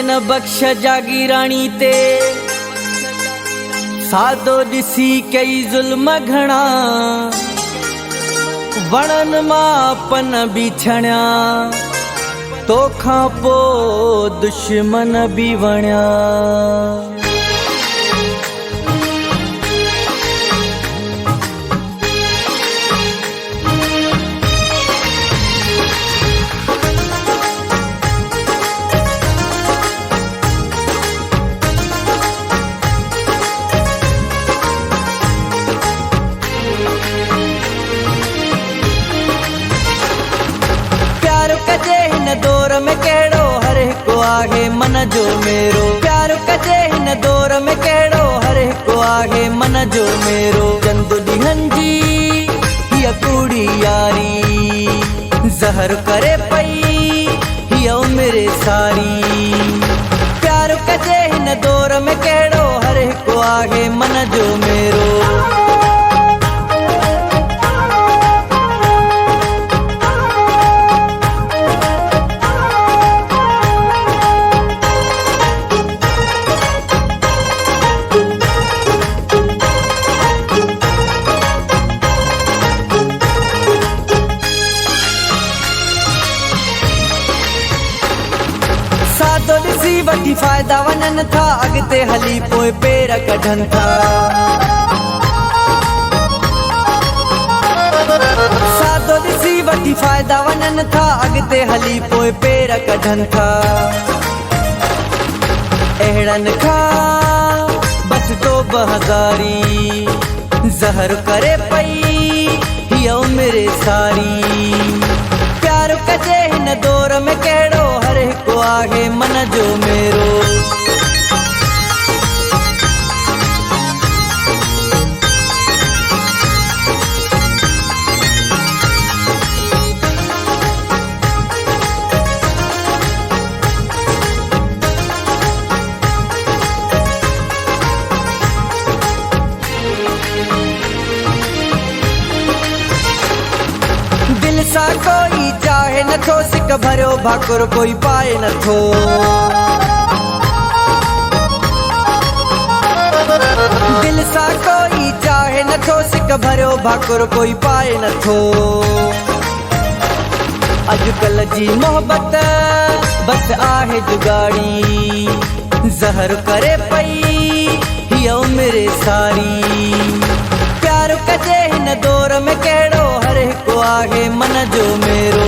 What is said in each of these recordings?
हुसैन बख्श जागी रानी ते सादो दिसी कई जुल्म घणा वणन मां पन बिछण्या तोखां पो दुश्मन भी वण्या। कजे हिन दौर में केड़ो हर हिकु आहे मन जो मेरो, प्यार कजे हिन दौर में केड़ो हर हिकु आहे मन जो मेरो। चंद ॾींहंनि जी हीअ कूड़ी यारी ज़हर करे पई हीअ उमिरि सारी। प्यार कजे हिन दौर में केड़ो हर हिकु आहे मन जो मेरो। सादो ॾिसी वठी फ़ाइदा वञनि था अॻिते हली पोइ पेर कढनि था। सादो ॾिसी वठी फ़ाइदा वञनि था अॻिते हली पोइ पेर कढनि था। अहिड़नि खां बस तौब हज़ारी ज़हर करे पई हीअ उमिरि सारी। प्यार कजे हिन दौर में केड़ो हर हिकु आहे मन जो मेरो। दिल सा कोई चाहे नथो सिक भरियो भाकुर कोई पाए नथो। दिल सा कोई चाहे नथो सिक भरियो भाकुर कोई पाए नथो। अॼुकल्ह जी मोहबत बस आहे जुगाड़ी ज़हर करे पई हीअ उमिरि सारी। प्यार कजे हिन दौर में केड़ो हर हिकु आहे मन जो मेरो।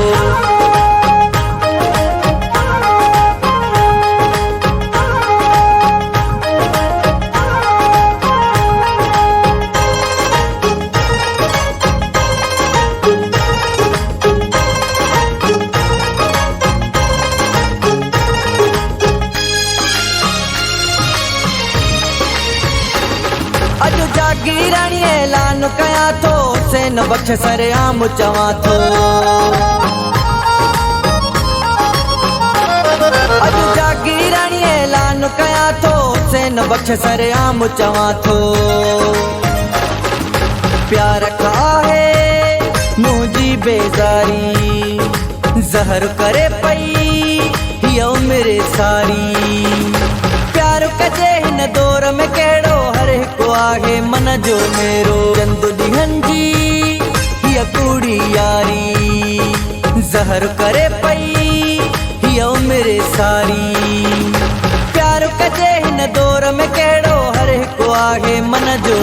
अॼु जागी रानी ऐलान कयां थो हुसैन बख्श सरेआम चवां थो। अॼु जागी रानी ऐलान कयां थो हुसैन बख्श सरेआम चवां थो। प्यार खां आहे मुंहिंजी बेज़ारी ज़हर करे पई हीअ उमिरि सारी। प्यार कजे हिन दौर में केड़ो हर हिकु आहे मन जो मेरो। चंद ॾींहंनि जी हीअ कूड़ी यारी ज़हर करे पई हीअ उमिरि सारी। प्यार कजे हिन दौर में केड़ो हर हिकु आहे मन जो